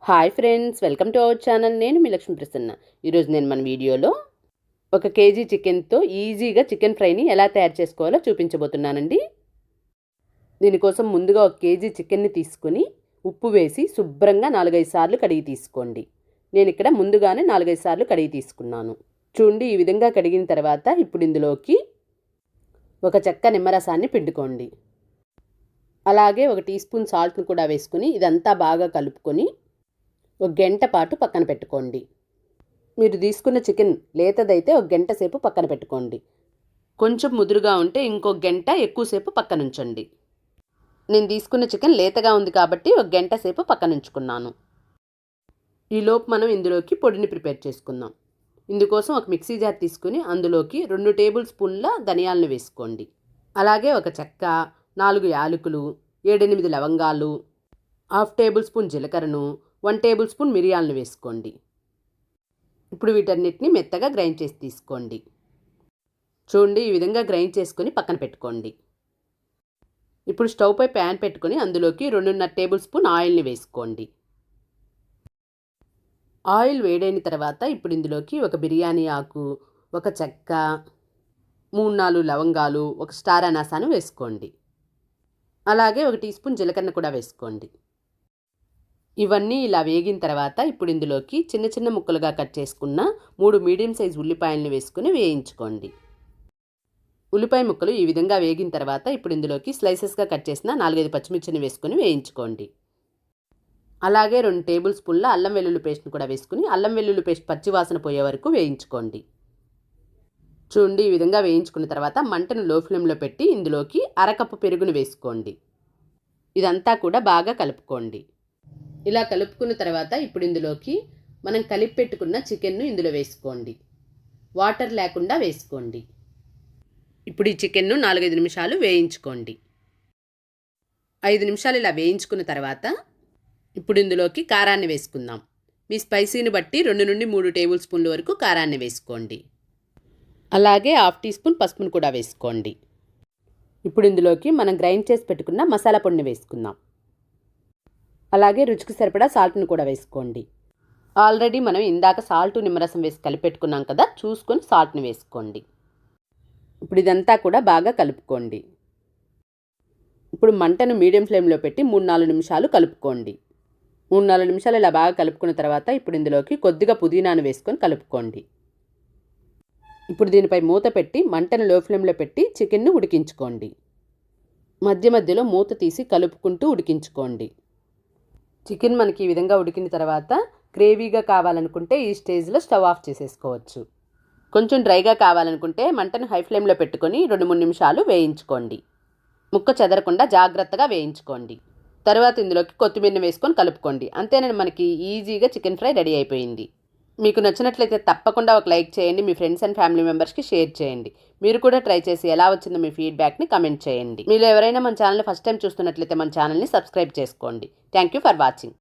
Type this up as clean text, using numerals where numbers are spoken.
Hi friends, welcome to our channel. నేను మీ లక్ష్మీ ప్రసన్న. ఈరోజు నేను మన వీడియోలో 1 కేజీ చికెన్తో ఈజీగా చికెన్ ఫ్రైని ఎలా తయారు చేసుకోవాలో చూపించబోతున్నానండి. దీనికోసం ముందుగా 1 కేజీ చికెన్ని తీసుకుని ఉప్పు వేసి శుభ్రంగా 4-5 సార్లు కడిగి తీసుకోండి. నేను ఇక్కడ ముందుగానే 4-5 సార్లు కడిగి తీసుకున్నాను. చూడండి, ఈ విధంగా కడిగిన తర్వాత ఇప్పుడు ఇందులోకి 1 చెక్క నిమ్మరసాన్ని పిండుకోండి. అలాగే 1 టీ స్పూన్ సాల్ట్ని కూడా వేసుకుని ఇదంతా బాగా కలుపుకొని 1 గంట పాటు పక్కన పెట్టుకోండి. మీరు తీసుకున్న చికెన్ లేతదైతే 1 గంట సేపు పక్కన పెట్టుకోండి. కొంచెం ముదురుగా ఉంటే ఇంకొక గంట ఎక్కువసేపు పక్కన ఉంచండి. నేను తీసుకున్న చికెన్ లేతగా ఉంది కాబట్టి 1 గంట సేపు పక్కన ఉంచుకున్నాను. ఈలోపు మనం ఇందులోకి పొడిని ప్రిపేర్ చేసుకుందాం. ఇందుకోసం 1 మిక్సీ జార్ తీసుకుని అందులోకి 2 టేబుల్ స్పూన్ల ధనియాలను వేసుకోండి. అలాగే 1 చెక్క, 4 యాలకులు, 7-8 లవంగాలు, 1/2 టేబుల్ స్పూన్ జీలకర్రను, 1 టేబుల్ స్పూన్ మిరియాలను వేసుకోండి. ఇప్పుడు వీటన్నిటిని మెత్తగా గ్రైండ్ చేసి తీసుకోండి. చూడండి, ఈ విధంగా గ్రైండ్ చేసుకొని పక్కన పెట్టుకోండి. ఇప్పుడు స్టవ్ పై ప్యాన్ పెట్టుకొని అందులోకి 2.5 టేబుల్ స్పూన్ ఆయిల్ని వేసుకోండి. ఆయిల్ వేడైన తర్వాత ఇప్పుడు ఇందులోకి 1 బిర్యానీ ఆకు, 1 చెక్క, 3-4 లవంగాలు, 1 స్టార్ అనాసాను వేసుకోండి. అలాగే 1 టీ స్పూన్ జీలకర్ర కూడా వేసుకోండి. ఇవన్నీ ఇలా వేగిన తర్వాత ఇప్పుడు ఇందులోకి చిన్న చిన్న ముక్కలుగా కట్ చేసుకున్న 3 మీడియం సైజ్ ఉల్లిపాయలను వేసుకుని వేయించుకోండి. ఉల్లిపాయ ముక్కలు ఈ విధంగా వేగిన తర్వాత ఇప్పుడు ఇందులోకి స్లైసెస్గా కట్ చేసిన 4-5 పచ్చిమిర్చిని వేసుకుని వేయించుకోండి. అలాగే 2 టేబుల్ స్పూన్ల అల్లం వెల్లుల్లి పేస్ట్ని కూడా వేసుకుని అల్లం వెల్లుల్లి పేస్ట్ పచ్చివాసన పోయే వరకు వేయించుకోండి. చూడండి, ఈ విధంగా వేయించుకున్న తర్వాత మంటను లో ఫ్లేమ్లో పెట్టి ఇందులోకి 1/2 కప్పు పెరుగును వేసుకోండి. ఇదంతా కూడా బాగా కలుపుకోండి. ఇలా కలుపుకున్న తర్వాత ఇప్పుడు ఇందులోకి మనం కలిపి పెట్టుకున్న చికెన్ను ఇందులో వేసుకోండి. వాటర్ లేకుండా వేసుకోండి. ఇప్పుడు ఈ చికెన్ను 4-5 నిమిషాలు వేయించుకోండి. 5 నిమిషాలు ఇలా వేయించుకున్న తర్వాత ఇప్పుడు ఇందులోకి కారాన్ని వేసుకుందాం. మీ స్పైసీని బట్టి 2 నుండి 3 టేబుల్ స్పూన్ల వరకు కారాన్ని వేసుకోండి. అలాగే 1/2 టీ స్పూన్ పసుపును కూడా వేసుకోండి. ఇప్పుడు ఇందులోకి మనం గ్రైండ్ చేసి పెట్టుకున్న మసాలా పొడిని వేసుకుందాం. అలాగే రుచికి సరిపడా సాల్ట్ని కూడా వేసుకోండి. ఆల్రెడీ మనం ఇందాక సాల్ట్ నిమ్మరసం వేసి కలిపెట్టుకున్నాం కదా, చూసుకొని సాల్ట్ని వేసుకోండి. ఇప్పుడు ఇదంతా కూడా బాగా కలుపుకోండి. ఇప్పుడు మంటను మీడియం ఫ్లేమ్లో పెట్టి 3-4 నిమిషాలు కలుపుకోండి. 3-4 నిమిషాలు ఇలా బాగా కలుపుకున్న తర్వాత ఇప్పుడు ఇందులోకి కొద్దిగా పుదీనాను వేసుకొని కలుపుకోండి. ఇప్పుడు దీనిపై మూత పెట్టి మంటను లో ఫ్లేమ్లో పెట్టి చికెన్ను ఉడికించుకోండి. మధ్య మధ్యలో మూత తీసి కలుపుకుంటూ ఉడికించుకోండి. చికెన్ మనకి ఈ విధంగా ఉడికిన తర్వాత గ్రేవీగా కావాలనుకుంటే ఈ స్టేజ్లో స్టవ్ ఆఫ్ చేసేసుకోవచ్చు. కొంచెం డ్రైగా కావాలనుకుంటే మంటను హై ఫ్లేమ్లో పెట్టుకొని 2-3 నిమిషాలు వేయించుకోండి. ముక్క చెదరకుండా జాగ్రత్తగా వేయించుకోండి. తర్వాత ఇందులోకి కొత్తిమీరని వేసుకొని కలుపుకోండి. అంతేనండి, మనకి ఈజీగా చికెన్ ఫ్రై రెడీ అయిపోయింది. మీకు నచ్చినట్లయితే తప్పకుండా ఒక లైక్ చేయండి. మీ ఫ్రెండ్స్ అండ్ ఫ్యామిలీ మెంబర్స్కి షేర్ చేయండి. మీరు కూడా ట్రై చేసి ఎలా వచ్చిందో మీ ఫీడ్బ్యాక్ని కమెంట్ చేయండి. మీరు ఎవరైనా మన ఛానల్ని ఫస్ట్ టైం చూస్తున్నట్లయితే మన ఛానల్ని సబ్స్క్రైబ్ చేసుకోండి. Thank you for watching.